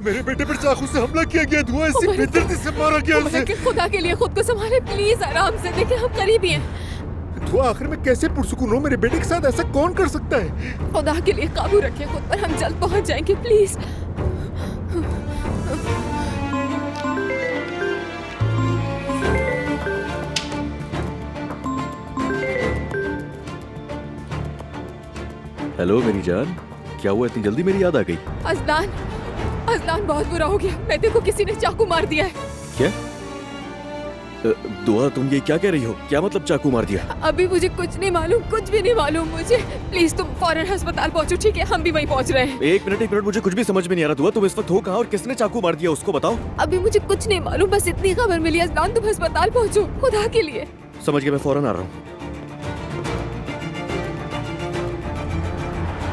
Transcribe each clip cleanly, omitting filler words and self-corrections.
मेरे बेटे पर चाकू से हमला किया गया, धुआं इससे बेदर्दी से मारा गया उसे। खुदा के लिए खुद को संभाले प्लीज, आराम से देखिए हम करीब ही हैं। धुआं आखिर में कैसे पुरसुकून हो? मेरे बेटे के साथ ऐसा कौन कर सकता है? खुदा के लिए काबू रखिए खुद पर, हम जल्द पहुंच जाएंगे प्लीज। हेलो मेरी जान, क्या हुआ इतनी जल्दी मेरी याद आ गई? अजलान, अजलान बहुत बुरा हो गया, मेहदी को किसी ने चाकू मार दिया है। क्या? दुआ तुम ये क्या कह रही हो? क्या मतलब चाकू मार दिया? अभी मुझे कुछ नहीं मालूम, कुछ भी नहीं मालूम मुझे। प्लीज तुम फौरन अस्पताल पहुंचो, ठीक है? हम भी वहीं पहुंच रहे हैं। एक मिनट, मुझे कुछ भी समझ में नहीं आ रहा। दुआ तुम इस वक्त हो कहाँ और किसने चाकू मार दिया उसको बताओ। अभी मुझे कुछ नहीं मालूम, बस इतनी खबर मिली। अजलान तुम अस्पताल पहुंचो खुदा के लिए। समझ गया, मैं फौरन आ रहा हूँ।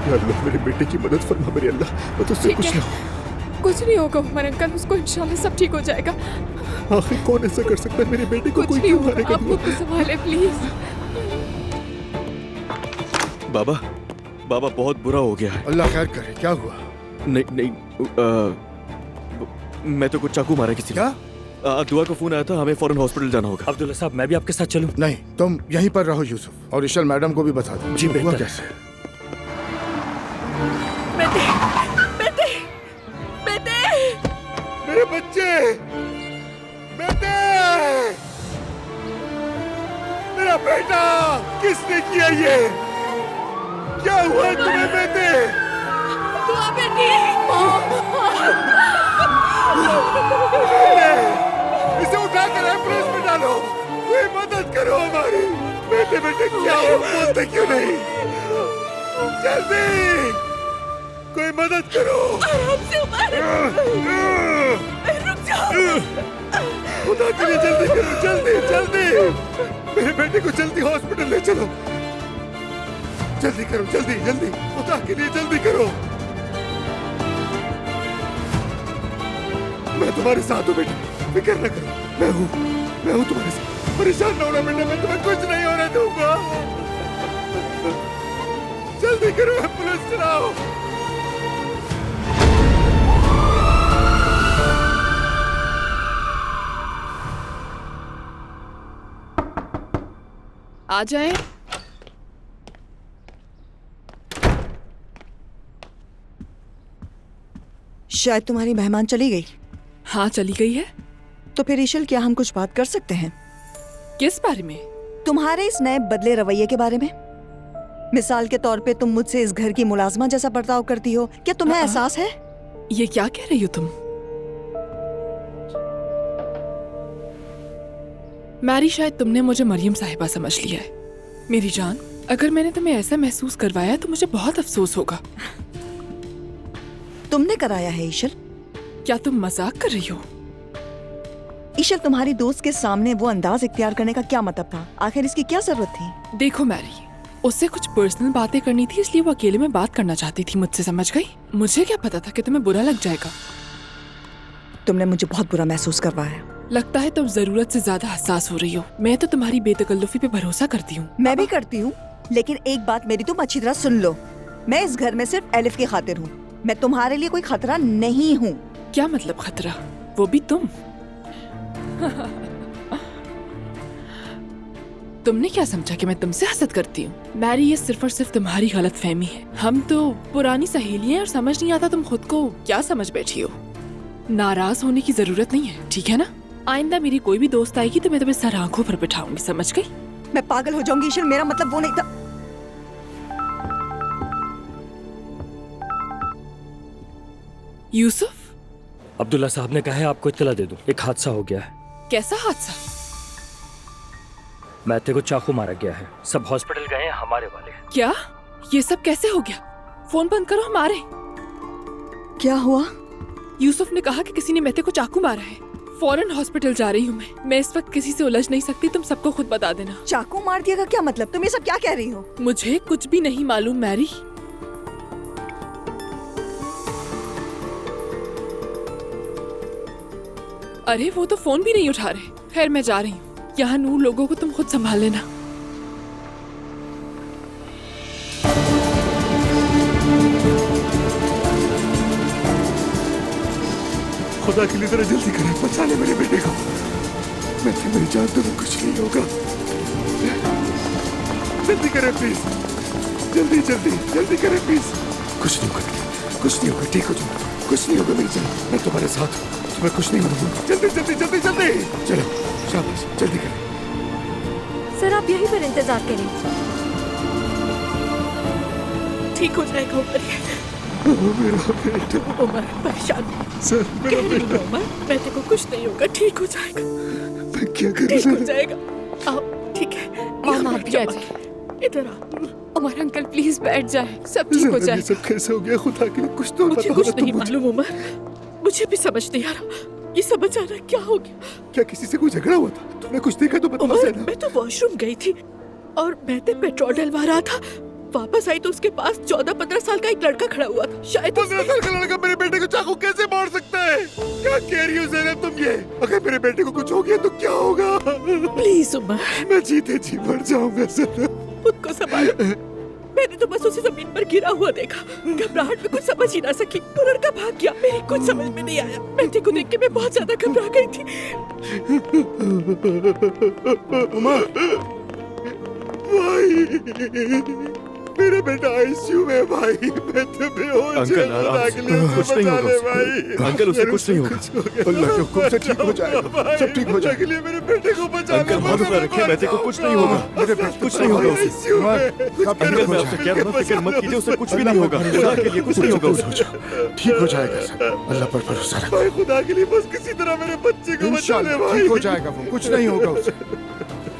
अल्लाह मेरे बेटे की मदद फरमा मेरे अल्लाह, मैं तो ठीक है, कुछ नहीं होगा उमर अंकल, उसको इंशाल्लाह सब ठीक हो जाएगा। आखिर कौन ऐसा कर सकता है? मेरे बेटे को कुछ कोई नहीं क्यों होगा, मारेगा? आप खुद को संभाले प्लीज। बाबा, बाबा बहुत बुरा हो गया है। अल्लाह खैर करे, क्या हुआ? नहीं, मैं तो कुछ चाकू मारा किसी ने। क्या? दुआ का फोन आया था, हमें फौरन हॉस्पिटल जाना होगा। अब्दुल्ला साहब, मैं भी आपके साथ चलूं? नहीं, तुम यहीं पर रहो यूसुफ, और इशल मैडम को भी बता दो। जी हुआ बेहतर। कैसे? बेटे, बेटे, बेटे, मेरे बच्चे, बेटे, मेरा बेटा, किसने किया ये? क्या हुआ तुम्हें बेटे? दुआ बेटी। इसे उठाकर एम्बुलेंस में डालो, कोई मदद करो हमारी। बेटे बेटे क्या हुआ, बोलते क्यों नहीं? जल्दी कोई मदद करो। आराम से उमर, रुक जाओ। खुदा के लिए जल्दी करो, जल्दी जल्दी। मेरे बेटे को जल्दी हॉस्पिटल ले चलो, जल्दी करो, जल्दी जल्दी, खुदा के लिए जल्दी करो। मैं तुम्हारे साथ हूँ बेटे, फिक्र न करो, मैं हूँ तुम्हारे साथ। परेशान न होना बेटा, मैं तुम्हें कुछ नहीं होने दूंगा। जल्दी करो, एम्बुलेंस चलाओ। आ जाए। शायद तुम्हारी मेहमान चली गई। हाँ चली गई है। तो फिर ईशल, क्या हम कुछ बात कर सकते हैं? किस बारे में? तुम्हारे इस नए बदले रवैये के बारे में। मिसाल के तौर पे तुम मुझसे इस घर की मुलाजमा जैसा बर्ताव करती हो। क्या तुम्हें एहसास है? ये क्या कह रही हो तुम? मैरी, शायद तुमने मुझे मरियम साहिबा समझ लिया है। मेरी जान, अगर मैंने तुम्हें ऐसा महसूस करवाया तो मुझे बहुत अफसोस होगा। तुमने कराया है ईशल। क्या तुम मजाक कर रही हो? ईशल, तुम्हारी दोस्त के सामने वो अंदाज इख्तियार करने का क्या मतलब था? आखिर इसकी क्या जरूरत थी? देखो मैरी, उससे कुछ पर्सनल बातें करनी थी, इसलिए वो अकेले में बात करना चाहती थी मुझसे, समझ गई? मुझे क्या पता था कि तुम्हें बुरा लग जाएगा। तुमने मुझे बहुत बुरा महसूस करवाया। लगता है तुम जरूरत से ज्यादा हसास हो रही हो। मैं तो तुम्हारी बेतकल्लुफी पे भरोसा करती हूँ। मैं भी करती हूँ, लेकिन एक बात मेरी तुम अच्छी तरह सुन लो। मैं इस घर में सिर्फ एलिफ की खातिर हूँ। मैं तुम्हारे लिए कोई खतरा नहीं हूँ। क्या मतलब खतरा? वो भी तुम? तुमने क्या समझा कि मैं तुमसे हसद करती हूँ? मैरी, ये सिर्फ और सिर्फ तुम्हारी गलत फहमी है। हम तो पुरानी सहेलियां हैं और समझ नहीं आता तुम खुद को क्या समझ बैठी हो। नाराज होने की जरूरत नहीं है, ठीक है ना? आइंदा मेरी कोई भी दोस्त आएगी तो मैं तुम्हें सर आंखों पर बिठाऊंगी, समझ गई? मैं पागल हो जाऊंगी ईशल, मेरा मतलब वो नहीं था। यूसुफ, अब्दुल्ला साहब ने कहा है आपको इत्तला दे दूं, एक हादसा हो गया है। कैसा हादसा? मैथे को चाकू मारा गया है, सब हॉस्पिटल गए हैं हमारे वाले। क्या? ये सब कैसे हो गया? फोन बंद करो, हम आ रहे हैं। क्या हुआ? यूसुफ ने कहा कि किसी ने मेथे को चाकू मारा है। फौरन हॉस्पिटल जा रही हूँ मैं इस वक्त किसी से उलझ नहीं सकती, तुम सबको खुद बता देना। चाकू मार दिया का क्या मतलब? तुम ये सब क्या कह रही हो? मुझे कुछ भी नहीं मालूम मैरी। अरे वो तो फोन भी नहीं उठा रहे। खैर मैं जा रही हूँ, यहाँ नूर लोगों को तुम खुद संभाल लेना। खुदा के लिए जरा जल्दी करें, बचा ले मेरे बेटे को। मैं तो मेरी जान, तुम्हें कुछ नहीं होगा। जल्दी करें प्लीज, जल्दी जल्दी जल्दी करें प्लीज। कुछ नहीं होगा, कुछ नहीं होगा, ठीक हो जाओ, कुछ नहीं होगा मेरी जान, मैं तुम्हारे साथ हूँ, तुम्हें कुछ नहीं होगा। जल्दी जल्दी जल्दी जल्दी, चलो शाबाश, जल्दी करें। सर आप यहीं पर इंतजार करें। ठीक हो जाएगा उमर। मेरा बेटा। उमर परेशान सर मेरा बेटा। उमर, बेटे को कुछ नहीं होगा, ठीक हो जाएगा, मैं क्या करूं ठीक हो सर? जाएगा। आओ, ठीक है, आप भी आ जाए। इधर आओ। उमर अंकल प्लीज बैठ जाए, सब ठीक हो ये जाएगा। सब कैसे हो गया? खुदा के लिए कुछ तो मुझे बताओ कुछ ना तुम नहीं मुझे। मालूम उमर, मुझे भी समझ नहीं आ रहा ये सब अचानक क्या हो गया। क्या किसी से कोई झगड़ा हुआ था? तुमने कुछ देखा तो बता उमर देना। मैं तो वॉशरूम गई थी और मैं तो पेट्रोल डलवा रहा था, वापस आई तो उसके पास 14-15 साल का एक लड़का खड़ा हुआ था। शायद 15 साल का लड़का मेरे बेटे को चाकू कैसे मार सकता है? क्या कह रही हो ज़ैनब तुम ये? अगर मेरे बेटे को कुछ हो गया तो क्या होगा? प्लीज उमर, मैं जीते जी मर जाऊंगा ज़ैनब। खुद को संभालो। मैंने तो बस उसे जमीन पर गिरा हुआ देखा, घबराहट में कुछ समझ ही ना सकी, वो लड़का भाग गया, मेरी कुछ समझ में नहीं आया। बेटे को देख के मैं बहुत ज्यादा घबरा गई थी। भाई मेरा बेटा आईसीयू में है भाई, मैं तो बेहोश अंकल, हूँ। आराम से, कुछ नहीं होगा उसे। भाई अंकल, उसे कुछ नहीं होगा। अल्लाह के हुक्म से ठीक हो जाएगा, सब ठीक हो जाएगा। के लिए मेरे बेटे को बचा अंकल हौसला रखिए, बेटे को कुछ नहीं होगा, मेरे बेटे कुछ नहीं होगा उसे। आईसीयू में। अंकल मैं आपसे कह रहा हूँ, फिक्र मत कीजिए, उसे कुछ भी नहीं होगा, खुदा के लिए कुछ नहीं होगा उसे। ठीक हो जाएगा सर, अल्लाह पर भरोसा रखो। भाई खुदा के लिए बस किसी तरह मेरे बच्चे को बचा ले इंशाल्लाह भाई। ठीक हो जाएगा, वो कुछ नहीं होगा उसे।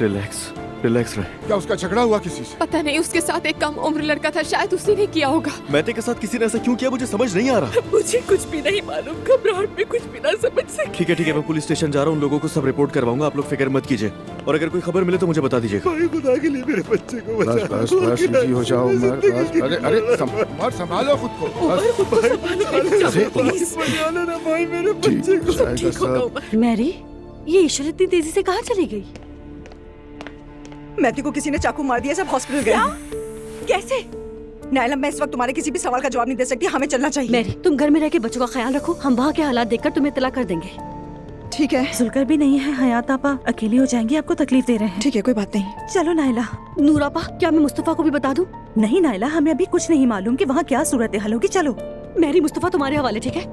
रिलैक्स रिलैक्स रहे। क्या उसका झगड़ा हुआ किसी से? पता नहीं, उसके साथ एक कम उम्र लड़का था, शायद उसी ने किया होगा। मैते के साथ किसी ने ऐसा क्यों किया मुझे समझ नहीं आ रहा। मुझे कुछ भी नहीं मालूम, घबराहट में कुछ भी ना समझ सकी। ठीक है मैं पुलिस स्टेशन जा रहा हूँ, उन लोगों को सब रिपोर्ट करवाऊंगा, आप लोग फिक्र मत कीजिए, और अगर कोई खबर मिले तो मुझे बता दीजिएगा। भाई खुदा के लिए मेरे बच्चे को बचा बस बस बस इजी हो जाओ उमर, बस। अरे अरे उमर संभालो खुद को, उमर बस। खुद को संभालो, मेरी जान, प्लीज। बचा लेना भाई मेरे बच्चे को। सब ठीक होगा उमर। मैरी, ये ईश्वर इतनी तेजी से कहाँ चली गई? मैथ्यू को किसी ने चाकू मार दिया, सब हॉस्पिटल गए। कैसे? नायला, मैं इस वक्त तुम्हारे किसी भी सवाल का जवाब नहीं दे सकती, हमें चलना चाहिए। मैरी, तुम घर में रह के बच्चों का ख्याल रखो, हम वहाँ के हालात देखकर तुम्हें इत्तला कर देंगे। ठीक है जुलकर भी नहीं है, हयात आपा अकेली हो जाएंगी, आपको तकलीफ दे रहे हैं। ठीक है, कोई बात नहीं। चलो नायला। नूर आपा, क्या मैं मुस्तफा को भी बता दूं? नहीं नायला, हमें अभी कुछ नहीं मालूम कि वहाँ क्या सूरत हाल होगी। चलो मैरी, मुस्तफा तुम्हारे हवाले, ठीक है?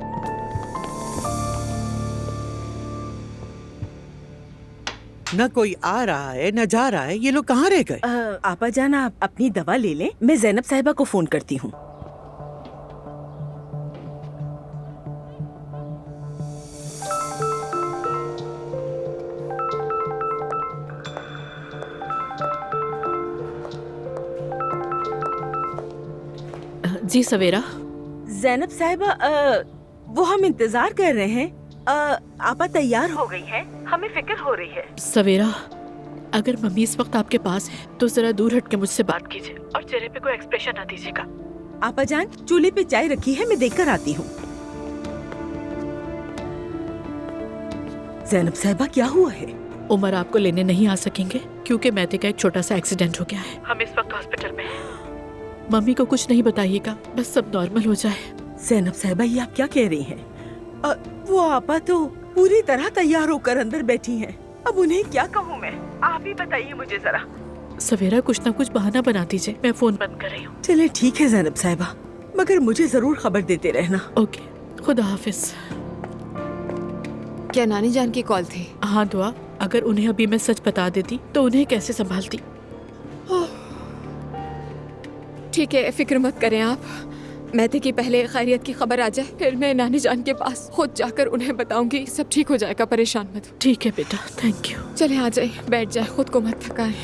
न कोई आ रहा है न जा रहा है, ये लोग कहाँ रह गए? आपा जान, आप अपनी दवा ले लें, मैं जैनब साहिबा को फोन करती हूँ। जी सवेरा। जैनब साहिबा, वो हम इंतजार कर रहे हैं। आपा तैयार हो गई हैं, हमें फिक्र हो रही है। सवेरा, अगर मम्मी इस वक्त आपके पास है तो जरा दूर हट के मुझसे बात कीजिए और चेहरे पे कोई एक्सप्रेशन ना दीजिएगा। आपा जान, चूल्हे पे चाय रखी है, मैं देखकर आती हूँ। जैनब साहिबा, क्या हुआ है? उमर आपको लेने नहीं आ सकेंगे क्योंकि मैते का एक छोटा सा एक्सीडेंट हो गया है। हम इस वक्त हॉस्पिटल में हैं। मम्मी को कुछ नहीं बताइएगा, बस सब नॉर्मल हो जाए। जैनब साहिबा, ये आप क्या कह रही हैं? वो आपा तो पूरी तरह तैयार होकर अंदर बैठी हैं। अब उन्हें क्या कहूँ मैं? आप ही बताइए मुझे जरा। सवेरा, कुछ ना कुछ बहाना बना दीजिए, मैं फोन बंद कर रही हूँ। चले ठीक है जैनब साहिबा, मगर मुझे जरूर खबर देते रहना। ओके, खुदा हाफिज। क्या नानी जान की कॉल थी? हाँ दुआ, अगर उन्हें अभी मैं सच बता देती तो उन्हें कैसे संभालती। ठीक है, फिक्र मत करें आप। मैं थी कि पहले खैरियत की खबर आ जाए, फिर मैं नानी जान के पास खुद जाकर उन्हें बताऊंगी, सब ठीक हो जाएगा, परेशान मत हो। ठीक है बेटा, थैंक यू। चले आ जाए, बैठ जाए, खुद को मत थकाएं।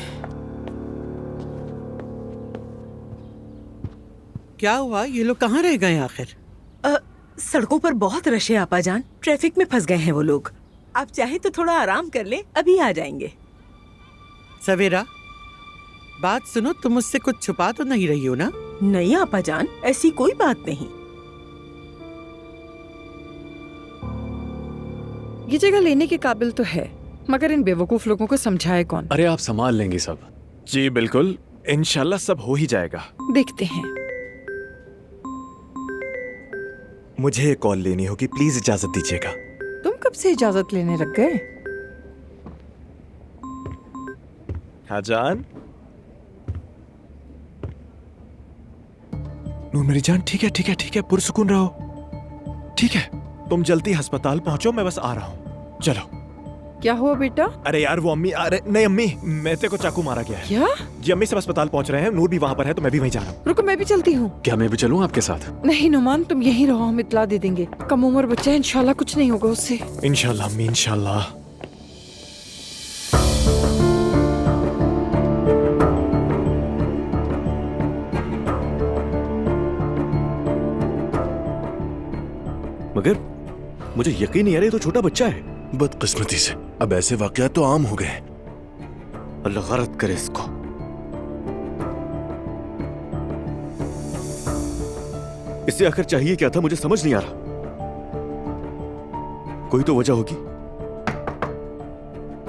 क्या हुआ, ये लोग कहाँ रह गए आखिर? सड़कों पर बहुत रश है आपा जान, ट्रैफिक में फंस गए हैं वो लोग। आप चाहे तो थोड़ा आराम कर लें, अभी आ जाएंगे। सवेरा, बात सुनो, तुम मुझसे कुछ छुपा तो नहीं रही हो ना? नहीं आपा जान, ऐसी कोई बात नहीं। ये जगह लेने के काबिल तो है, मगर इन बेवकूफ लोगों को समझाए कौन? अरे आप संभाल लेंगे सब। जी बिल्कुल, इंशाल्लाह सब हो ही जाएगा। देखते हैं। मुझे एक कॉल लेनी होगी, प्लीज इजाजत दीजिएगा। से इजाजत लेने लग गए? हाँ जान। नूर मेरी जान, ठीक है ठीक है ठीक है, पुरसुकून रहो। ठीक है, तुम जल्दी अस्पताल पहुंचो, मैं बस आ रहा हूँ। चलो। क्या हुआ बेटा? अरे यार वो अम्मी, अरे नहीं अम्मी, मेरे को चाकू मारा गया है। क्या? जी अम्मी सब अस्पताल पहुंच रहे हैं, नूर भी वहाँ पर है, तो मैं भी वहीं जा रहा हूँ। रुको, मैं भी चलती हूँ। क्या मैं भी चलूं आपके साथ? नहीं नुमान, तुम यहीं रहो, हम इत्ला दे देंगे। कम उम्र बच्चा है, इंशाल्लाह कुछ नहीं होगा उससे। इंशाल्लाह अम्मी, इंशाल्लाह। मगर मुझे यकीन नहीं आ रहा, ये तो छोटा बच्चा है। बदकिस्मती से अब ऐसे वाकयात तो आम हो गए। अल्लाह गलत करे इसको। इससे आखिर चाहिए क्या था, मुझे समझ नहीं आ रहा। कोई तो वजह होगी।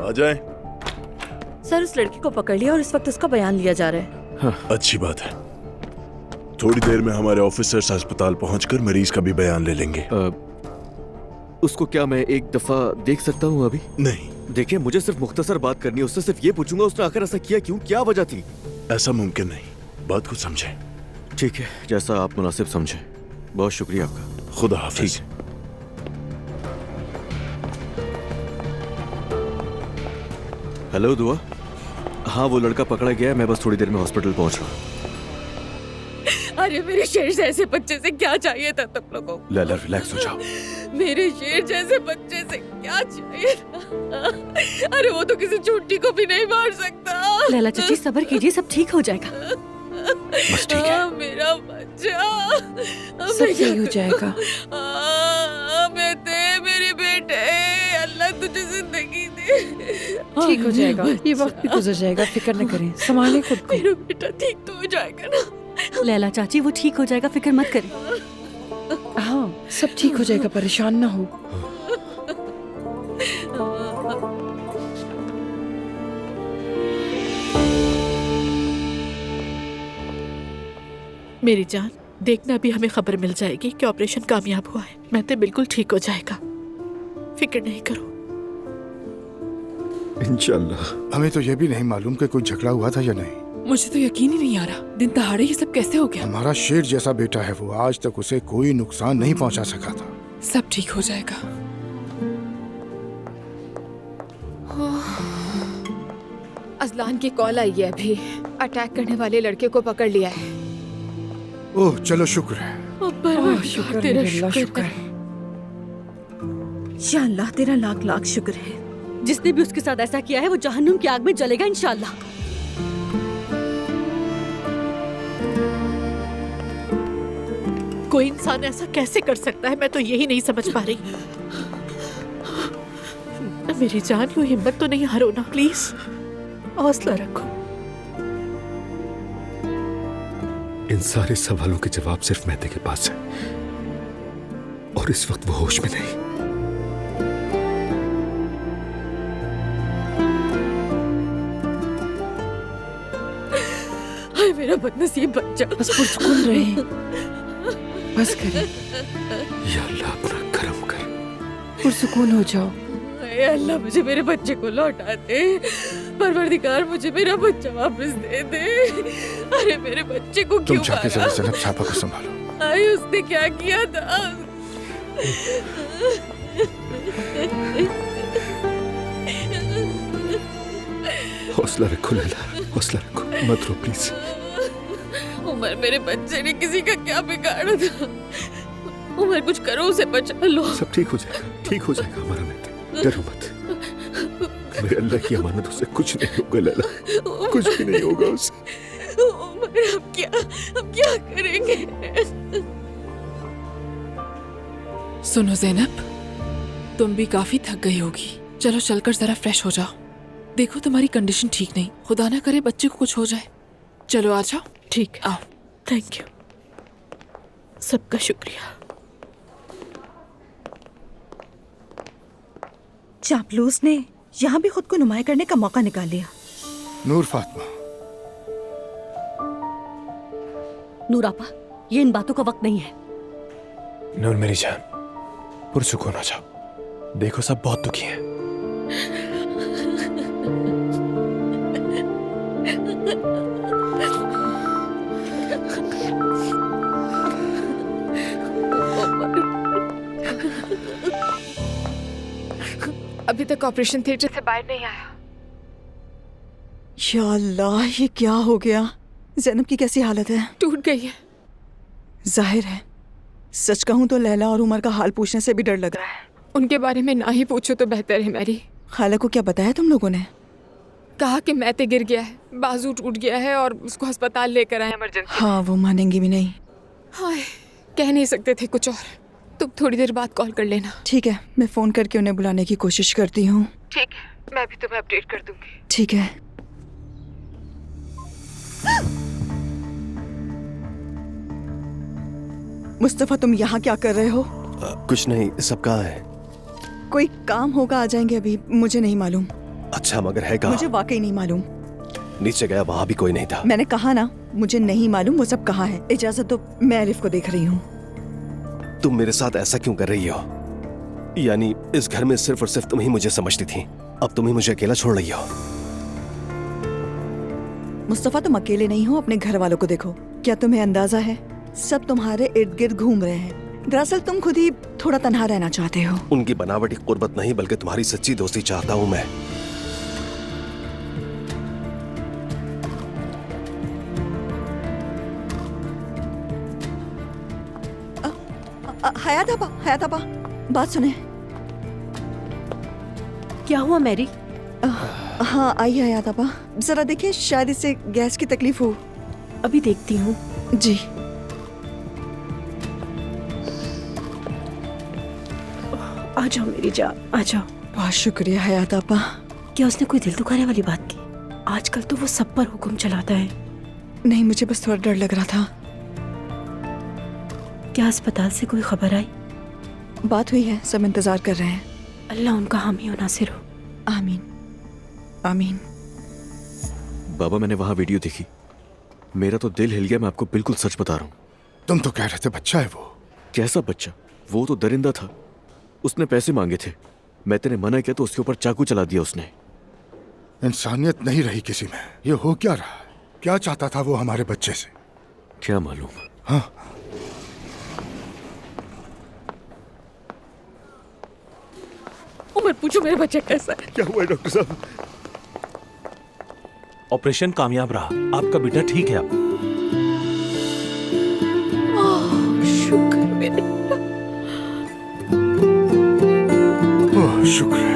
आ जाए। सर, उस लड़की को पकड़ लिया और इस वक्त उसका बयान लिया जा रहा है। हाँ। अच्छी बात है। थोड़ी देर में हमारे ऑफिसर्स अस्पताल पहुंचकर मरीज का भी बयान ले लेंगे। उसको क्या मैं एक दफा देख सकता हूँ अभी? नहीं। देखिए, मुझे सिर्फ मुख्तसर बात करनी है, उससे सिर्फ ये पूछूंगा उसने आखिर ऐसा किया क्यों, क्या वजह थी? ऐसा मुमकिन नहीं, बात को समझे। ठीक है, जैसा आप मुनासिब समझे। बहुत शुक्रिया आपका। खुदा हाफिज। हेलो दुआ। हाँ वो लड़का पकड़ा गया है, मैं बस थोड़ी देर में हॉस्पिटल पहुंच रहा हूँ। अरे मेरे शेर जैसे बच्चे से क्या चाहिए था तुम लोगों को? लैला रिलैक्स हो जाओ। मेरे शेर जैसे बच्चे से क्या चाहिए था? अरे वो तो किसी चूंटी को भी नहीं मार सकता। लैला चाची सब्र कीजिए, सब ठीक हो जाएगा। बस ठीक है। मेरा बच्चा सब सही हो जाएगा। मेरे बेटे, अल्लाह तुझे जिंदगी दे। ठीक हो जाएगा, ये वक्त भी गुजर जाएगा, फिक्र न करें, संभालें खुद को। मेरा बेटा ठीक तो हो जाएगा ना? लैला चाची वो ठीक हो जाएगा, फिक्र मत करें। हाँ सब ठीक हो जाएगा, परेशान ना हो। मेरी जान, देखना भी हमें खबर मिल जाएगी कि ऑपरेशन कामयाब हुआ है। मैं तो बिल्कुल ठीक हो जाएगा, फिक्र नहीं करो। इंशाल्लाह। हमें तो ये भी नहीं मालूम कि कोई झगड़ा हुआ था या नहीं। मुझे तो यकीन ही नहीं आ रहा, दिन दहाड़े ये सब कैसे हो गया? हमारा शेर जैसा बेटा है वो, आज तक उसे कोई नुकसान नहीं पहुंचा सका था। सब ठीक हो जाएगा। अजलान की कॉल आई है अभी। अटैक करने वाले लड़के को पकड़ लिया है। ओह चलो शुक्र है। शुक्र तेरा है, अल्लाह शुक्र शुक्र। या अल्लाह तेरा लाख लाख शुक्र है। जिसने भी उसके साथ ऐसा किया है वो जहन्नुम की आग में जलेगा इंशाल्लाह। कोई इंसान ऐसा कैसे कर सकता है, मैं तो यही नहीं समझ पा रही। मेरी जान, यूं हिम्मत तो नहीं हारो ना, प्लीज हौसला रखो। इन सारे सवालों के जवाब सिर्फ मेहदी के पास है, और इस वक्त वो होश में नहीं। हाय मेरा बदनसीब बच्चा। बस पुरसुकून रहे, बस करें। या अल्लाह अपना करम कर। पुरसुकून हो जाओ। हाय अल्लाह मुझे मेरे बच्चे को लौटा दे। परवरदिगार मुझे मेरा बच्चा वापस दे दे। अरे मेरे बच्चे को क्यों तुम जाके मारा? जरा साहबा को संभालो। हाय उसने क्या किया था? हौसला रखो लैला, हौसला रखो, मत रो प्लीज। उमर मेरे बच्चे ने किसी का क्या बिगाड़ा था? उमर कुछ करो, उसे बचा लो। सब ठीक हो जाएगा, ठीक हो जाएगा हमारा मेहदी, डरो मत। मेरे अल्लाह की अमानत, उससे कुछ नहीं होगा लैला, कुछ भी नहीं होगा उससे। उमर अब क्या करेंगे? सुनो ज़ैनब, तुम भी काफी थक गई होगी, चलो चलकर जरा फ्रेश हो जाओ। देखो तुम्हारी कंडीशन ठीक नहीं, खुदा ना करे बच्चे को कुछ हो जाए। चलो आ जाओ। ठीक, आओ। थैंक यू, सबका शुक्रिया। चापलूस ने यहाँ भी खुद को नुमाया करने का मौका निकाल लिया। नूर फातिमा। नूर आपा, ये इन बातों का वक्त नहीं है। नूर मेरी जान, पुरसुकून हो जाओ। देखो सब बहुत दुखी हैं। अभी तक ऑपरेशन थिएटर से बाहर नहीं आया। या अल्लाह, ये क्या हो गया? ज़ैनब की कैसी हालत है? टूट गई है। जाहिर है, सच कहूँ तो लैला और उमर का हाल पूछने से भी डर लग रहा है। उनके बारे में ना ही पूछो तो बेहतर है मैरी। खाला को क्या बताया तुम लोगों ने? कहा कि मैते गिर गया है, बाजू टूट गया है और उसको अस्पताल लेकर आए इमरजेंसी। हाँ, वो मानेंगी भी नहीं। हाँ, कह नहीं सकते थे कुछ और। तुम थोड़ी देर बाद कॉल कर लेना। ठीक है, मैं फोन करके उन्हें बुलाने की कोशिश करती हूँ। ठीक है, मैं भी तुम्हें अपडेट कर दूंगी। ठीक है। मुस्तफा, तुम यहाँ क्या कर रहे हो? कुछ नहीं, सब कहाँ है? कोई काम होगा, आ जाएंगे अभी। मुझे नहीं मालूम। अच्छा, मगर है कहाँ? मुझे वाकई नहीं मालूम। नीचे गया, वहाँ भी कोई नहीं था। मैंने कहा ना, मुझे नहीं मालूम वो सब कहाँ है। इजाजत दो, मैं अलिफ को देख रही हूँ। तुम मेरे साथ ऐसा क्यों कर रही हो? यानी इस घर में सिर्फ और सिर्फ तुम ही मुझे समझती थी, अब तुम ही मुझे अकेला छोड़ रही हो। मुस्तफा, तुम अकेले नहीं हो, अपने घर वालों को देखो। क्या तुम्हें अंदाजा है, सब तुम्हारे इर्द गिर्द घूम रहे हैं। दरअसल तुम खुद ही थोड़ा तन्हा रहना चाहते हो। उनकी बनावटी कुर्बत नहीं, बल्कि तुम्हारी सच्ची दोस्ती चाहता हूँ मैं। हयात आपा, बात सुने। क्या हुआ मैरी? हाँ, आई हयात आपा, जरा देखिए, शायद इसे गैस की तकलीफ हो। अभी देखती हूँ। जी। आ जाओ मेरी जान, आ जाओ। बहुत शुक्रिया हयात आपा। क्या उसने कोई दिल दुखाने वाली बात की? आजकल तो वो सब पर हुक्म चलाता है। नहीं, मुझे बस थोड़ा डर लग रहा था। क्या अस्पताल से कोई खबर आई? बात हुई है, सब इंतजार कर रहे हैं। अल्लाह उनका हामी और नासिर हो। आमीन आमीन। बाबा, मैंने वहां वीडियो देखी, मेरा तो दिल हिल गया। मैं आपको बिल्कुल सच बता रहा हूँ। तुम तो कह रहे थे बच्चा है वो। कैसा बच्चा? वो तो दरिंदा था। उसने पैसे मांगे थे, मैं तेने मना किया तो उसके ऊपर चाकू चला दिया उसने। इंसानियत नहीं रही किसी में। ये हो क्या रहा है? क्या चाहता था वो हमारे बच्चे से? क्या मालूम। हाँ, उमर, पूछो मेरा बच्चा कैसा है? क्या हुआ डॉक्टर साहब? ऑपरेशन कामयाब रहा, आपका बेटा ठीक है अब। शुक्र मेरे। ओह, शुक्र है।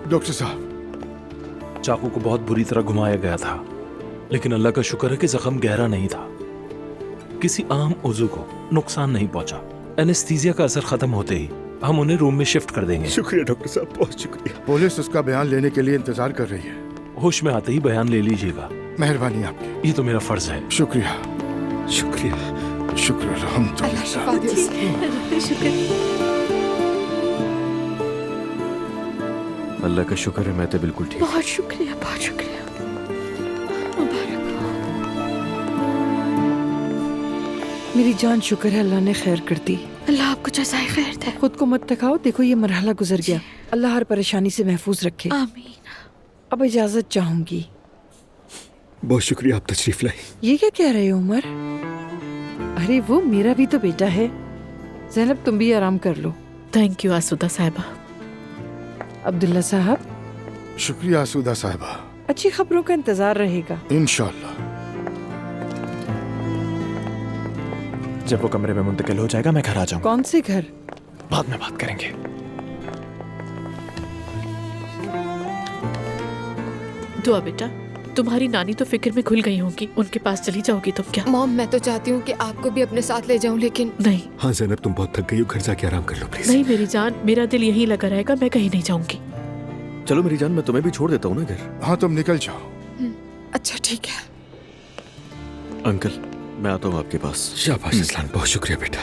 डॉक्टर साहब, चाकू को बहुत बुरी तरह घुमाया गया था, लेकिन अल्लाह का शुक्र है कि जख्म गहरा नहीं था। किसी आम उज़ू को नुकसान नहीं पहुंचा। एनेस्थीसिया का असर खत्म होते ही हम उन्हें रूम में शिफ्ट कर देंगे। शुक्रिया डॉक्टर साहब, बहुत शुक्रिया। पुलिस उसका बयान लेने के लिए इंतजार कर रही है। होश में आते ही बयान ले लीजिएगा। मेहरबानी आपकी। ये तो मेरा फर्ज है। शुक्रिया शुक्रिया। शुक्र अल्लाह का शुक्र है, मैं तो बिल्कुल ठीक। बहुत शुक्रिया, बहुत शुक्रिया। मेरी जान, शुक्र है अल्लाह ने खैर कर दी। अल्लाह आपको जज़ाए खैर दे। खुद को मत थकाओ, देखो ये मरहला गुजर गया। अल्लाह हर परेशानी से महफूज रखे। आमीन। अब इजाजत चाहूंगी। बहुत शुक्रिया, आप तशरीफ लाई। ये क्या कह रहे हो उमर? अरे वो मेरा भी तो बेटा है। ज़ैनब, तुम भी आराम कर लो। थैंक यू आसूदा साहिबा। अब्दुल्ला साहब। शुक्रिया आसूदा साहिबा। अच्छी खबरों का इंतजार रहेगा इंशाअल्लाह। जब वो कमरे में मुंतकिल हो जाएगा मैं घर आ जाऊंगा। कौन से घर? बाद में बात करेंगे। दुआ बेटा। तुम्हारी नानी तो फिक्र में घुल गई होंगी, उनके पास चली जाओगी तुम क्या? मॉम, मैं तो चाहती हूँ कि आपको भी अपने साथ ले जाऊँ, लेकिन नहीं। हाँ जैनब, तुम बहुत थक गई हो, घर जाके आराम कर लो प्लीज। नहीं मेरी जान, मेरा दिल यहीं लगा रहेगा, मैं कहीं नहीं जाऊंगी। चलो मेरी जान, मैं तुम्हें भी छोड़ देता हूँ ना घर। हाँ तुम निकल जाओ। अच्छा ठीक है। अंकल, मैं आता हूँ आपके पास। शाबाश असलान, बहुत शुक्रिया बेटा।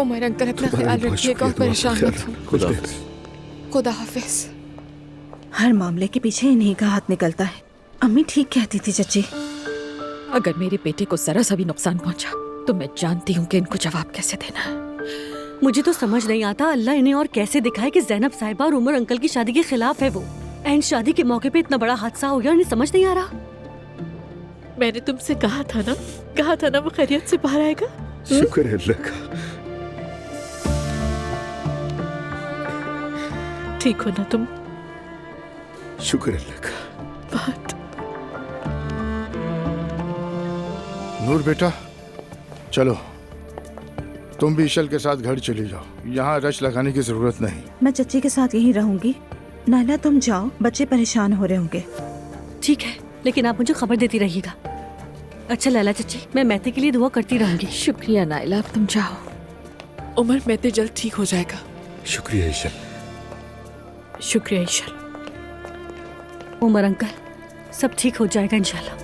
उमर अंकल, अपना तुम्हारा ख्याल भी बहुत रखिएगा और शुक्रिया, परेशान तुम्हारा मत ख्याल हो। खुदा हाफिज। खुदा हाफिज। हर मामले के पीछे इन्हीं का हाथ निकलता है। अम्मी ठीक कहती थी चाची। अगर मेरे बेटे को जरा सा भी नुकसान पहुंचा तो मैं जानती हूँ कि इनको जवाब कैसे देना है। मुझे तो समझ नहीं आता अल्लाह इन्हें और कैसे दिखाए कि जैनब साहिबा और उमर अंकल की शादी के खिलाफ है वो। एंड शादी के मौके पे इतना बड़ा हादसा हो गया, इन्हें समझ नहीं आ रहा। मैंने तुमसे कहा था ना वो खैरियत से बाहर आएगा। शुक्र है अल्लाह का। ठीक हो ना तुम? शुक्र अल्लाह का। बहुत। नूर बेटा चलो, तुम भी ईशल के साथ घर चली जाओ, यहाँ रश लगाने की जरूरत नहीं। मैं चच्ची के साथ यहीं रहूंगी। नायला तुम जाओ, बच्चे परेशान हो रहे होंगे। ठीक है, लेकिन आप मुझे खबर देती रहिएगा। अच्छा लैला चच्ची, मैं महते के लिए दुआ करती रहूंगी। शुक्रिया नाइला, अब तुम जाओ। उमर, महते जल्द ठीक हो जाएगा। शुक्रिया ईशल। शुक्रिया ईशल। उमर अंकल, सब ठीक हो जाएगा इंशाल्लाह।